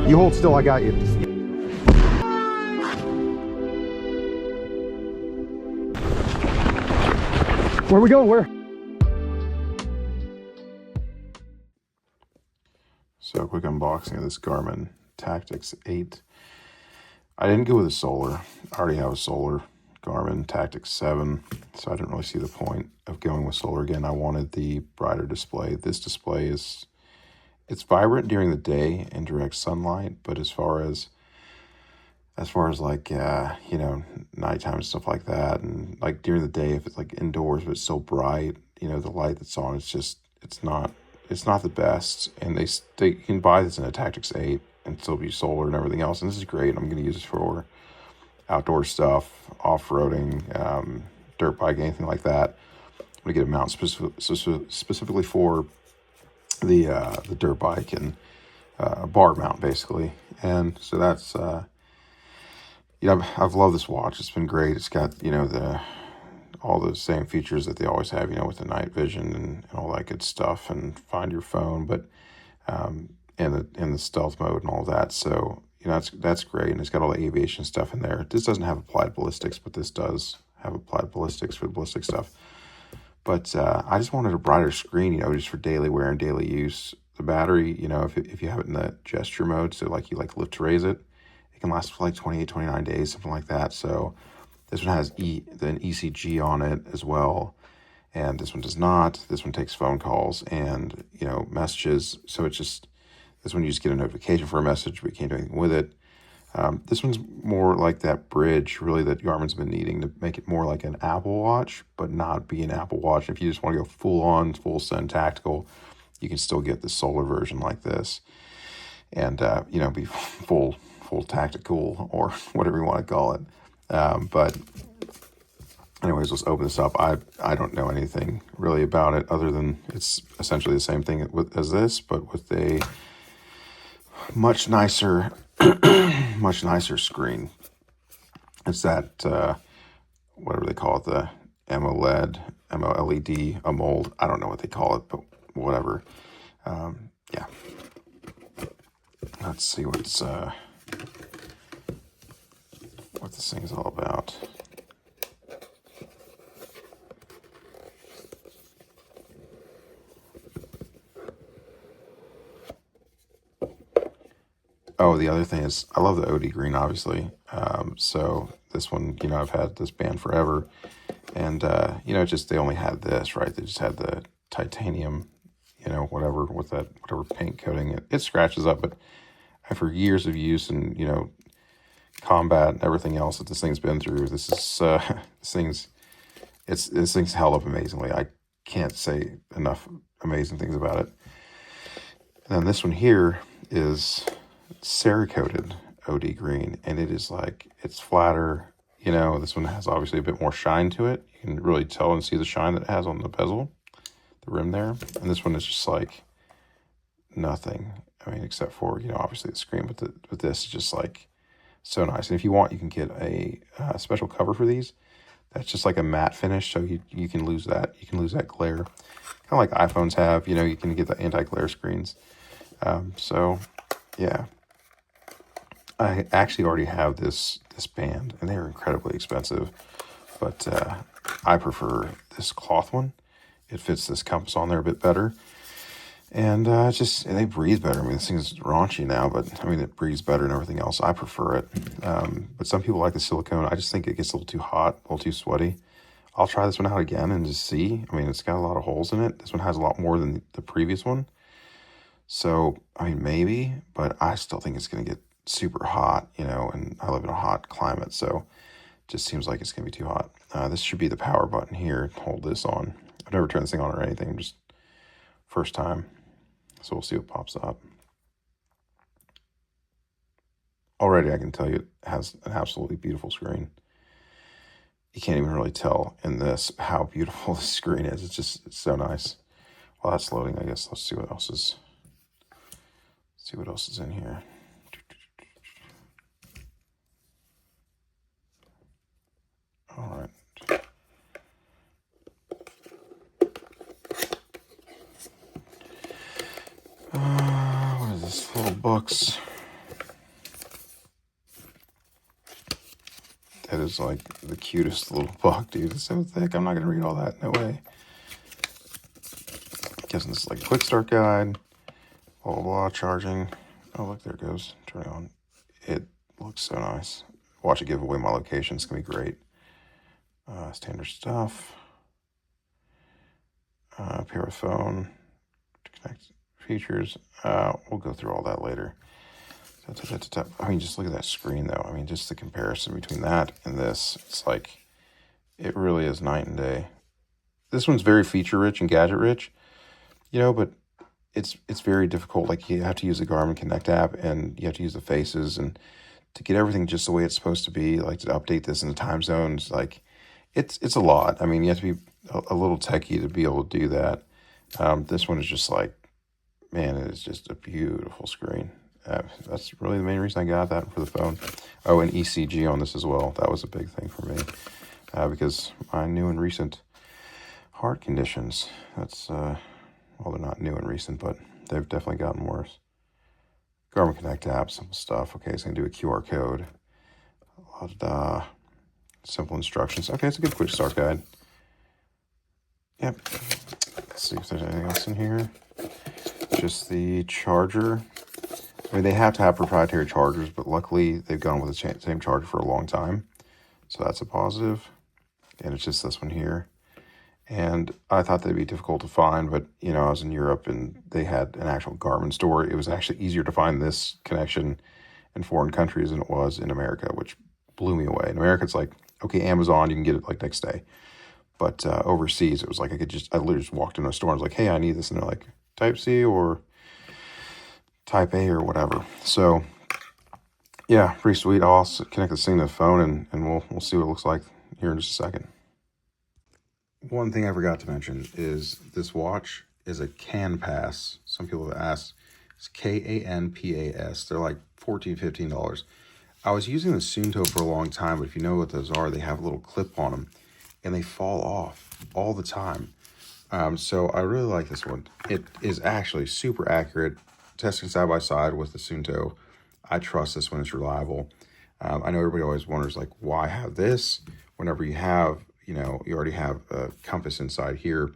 You hold still, I got you. Where are we going? Where? So, quick unboxing of this Garmin Tactix 8. I didn't go with a solar. I already have a solar Garmin Tactix 7, so I didn't really see the point of going with solar again. I wanted the brighter display. This display it's vibrant during the day in direct sunlight, but as far as like nighttime and stuff like that, and like during the day if it's like indoors but it's so bright, the light that's on, it's not the best. And you can buy this in a Tactix 8 and still be solar and everything else, and this is great. I'm going to use this for outdoor stuff, off-roading, dirt bike, anything like that. I'm going to get a mount specifically for the dirt bike, and a bar mount basically. And so that's I've loved this watch. It's been great. It's got all the same features that they always have, with the night vision and all that good stuff, and find your phone, but in the stealth mode and all that. So that's great, and it's got all the aviation stuff in there. This doesn't have applied ballistics, but this does have applied ballistics for the ballistic stuff. But I just wanted a brighter screen, just for daily wear and daily use. The battery, if you have it in the gesture mode, so like you lift to raise it, it can last for like 28, 29 days, something like that. So this one has an ECG on it as well, and this one does not. This one takes phone calls and messages. So it's just, this one you just get a notification for a message, but you can't do anything with it. This one's more like that bridge, really, that Garmin's been needing to make it more like an Apple Watch, but not be an Apple Watch. If you just want to go full send tactical, you can still get the solar version like this, and be full tactical, or whatever you want to call it. But anyways, let's open this up. I don't know anything really about it, other than it's essentially the same thing as this, but with a much nicer screen. It's that whatever they call it, the AMOLED, AMOLED. I don't know what they call it, but whatever. Yeah. Let's see what this thing is all about. Oh, the other thing is, I love the OD green, obviously. So this one, I've had this band forever, and just they only had this, right? They just had the titanium, whatever, with that whatever paint coating. It scratches up, but after years of use and combat and everything else that this thing's been through, this thing's held up amazingly. I can't say enough amazing things about it. And then this one here is Cerakoted OD green, and it is it's flatter. This one has obviously a bit more shine to it. You can really tell and see the shine that it has on the bezel, the rim there. And this one is just nothing. I mean, except for obviously the screen, but this is just so nice. And if you want, you can get a special cover for these. That's just like a matte finish, so you can lose that. You can lose that glare, kind of like iPhones have. You can get the anti-glare screens. So yeah, I actually already have this band, and they're incredibly expensive, but I prefer this cloth one. It fits this compass on there a bit better, and they breathe better. I mean, this thing is raunchy now, but I mean, it breathes better and everything else. I prefer it, but some people like the silicone. I just think it gets a little too hot, a little too sweaty. I'll try this one out again and just see. I mean, it's got a lot of holes in it. This one has a lot more than the previous one. So, I mean, maybe, but I still think it's going to get super hot, and I live in a hot climate, so it just seems like it's going to be too hot. This should be the power button here. Hold this on. I've never turned this thing on or anything, just first time. So we'll see what pops up. Already I can tell you it has an absolutely beautiful screen. You can't even really tell in this how beautiful this screen is. It's so nice. While that's loading, I guess let's see what else is in here. All right. What is this? Little books. It is like the cutest little book, dude. It's so thick. I'm not going to read all that. No way. Guessing this is like a quick start guide. Blah, blah, blah. Charging. Oh, look, there it goes. Turn it on. It looks so nice. Watch it give away my location. It's going to be great. Standard stuff. Pair of phone. Connect features. We'll go through all that later. I mean, just look at that screen, though. I mean, just the comparison between that and this. It's like, it really is night and day. This one's very feature-rich and gadget-rich, you know, but it's very difficult. Like, you have to use the Garmin Connect app, and you have to use the faces, and to get everything just the way it's supposed to be, like to update this in the time zones, like, it's a lot. I mean, you have to be a little techie to be able to do that. This one is just like, man, it is just a beautiful screen. That's really the main reason I got that for the phone. Oh, and ECG on this as well. That was a big thing for me because my new and recent heart conditions, that's, well, they're not new and recent, but they've definitely gotten worse. Garmin Connect app, simple stuff. Okay, it's going to do a QR code. A lot of simple instructions. Okay, it's a good quick start guide. Yep. Let's see if there's anything else in here. Just the charger. I mean, they have to have proprietary chargers, but luckily they've gone with the same charger for a long time. So that's a positive. And it's just this one here. And I thought they'd be difficult to find, but, you know, I was in Europe and they had an actual Garmin store. It was actually easier to find this connection in foreign countries than it was in America, which blew me away. In America, it's like, okay, Amazon, you can get it like next day. But overseas, it was like I literally just walked into a store and was like, hey, I need this. And they're like, Type C or Type A or whatever. So, yeah, pretty sweet. I'll also connect this thing to the phone and we'll see what it looks like here in just a second. One thing I forgot to mention is this watch is a CAN pass. Some people have asked. It's KANPAS. They're like $14, $15. I was using the Suunto for a long time, but if you know what those are, they have a little clip on them, and they fall off all the time. So I really like this one. It is actually super accurate. Testing side by side with the Suunto, I trust this one. It's reliable. I know everybody always wonders, like, why have this whenever you have, you know, you already have a compass inside here.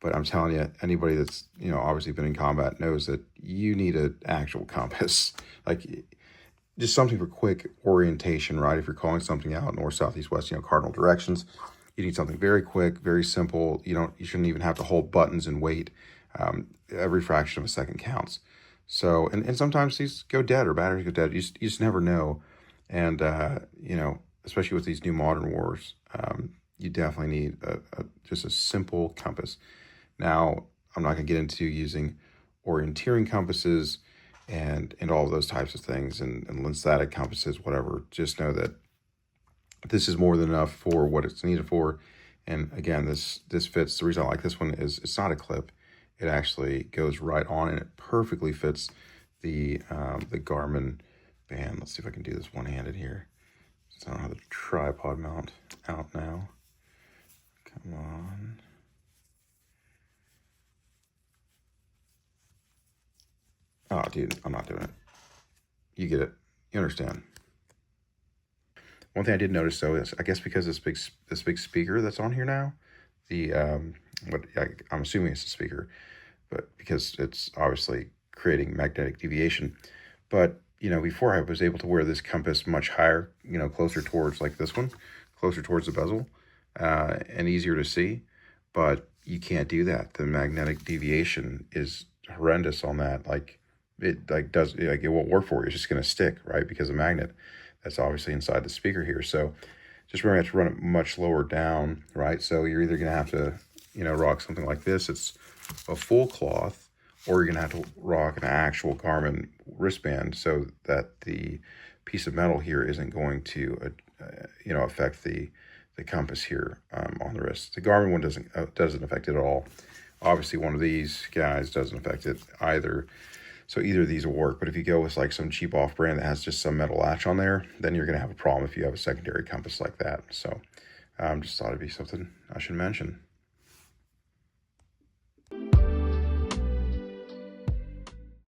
But I'm telling you, anybody that's, you know, obviously been in combat knows that you need an actual compass. Like, just something for quick orientation, right? If you're calling something out north, south, east, west, you know, cardinal directions, you need something very quick, very simple. You shouldn't even have to hold buttons and wait. Every fraction of a second counts. So, and sometimes these go dead or batteries go dead. You just never know. And, you know, especially with these new modern wars, you definitely need just a simple compass. Now, I'm not going to get into using orienteering compasses and all of those types of things and lens-static compasses, whatever. Just know that this is more than enough for what it's needed for. And again, this fits. The reason I like this one is it's not a clip. It actually goes right on and it perfectly fits the Garmin band. Let's see if I can do this one-handed here. So I don't have the tripod mount out now. Come on. Oh, dude, I'm not doing it. You get it. You understand. One thing I did notice, though, is I guess because this big speaker that's on here now, I'm assuming it's a speaker, but because it's obviously creating magnetic deviation. But, you know, before I was able to wear this compass much higher, you know, closer towards like this one, closer towards the bezel, and easier to see. But you can't do that. The magnetic deviation is horrendous on that. Like, it won't work for you. It's just going to stick, right? Because of magnet that's obviously inside the speaker here. So just remember, you have to run it much lower down, right? So you're either going to have to, you know, rock something like this. It's a full cloth, or you're going to have to rock an actual Garmin wristband so that the piece of metal here isn't going to, you know, affect the compass here on the wrist. The Garmin one doesn't affect it at all. Obviously, one of these guys doesn't affect it either. So either of these will work. But if you go with like some cheap off-brand that has just some metal latch on there, then you're going to have a problem if you have a secondary compass like that. So just thought it'd be something I should mention.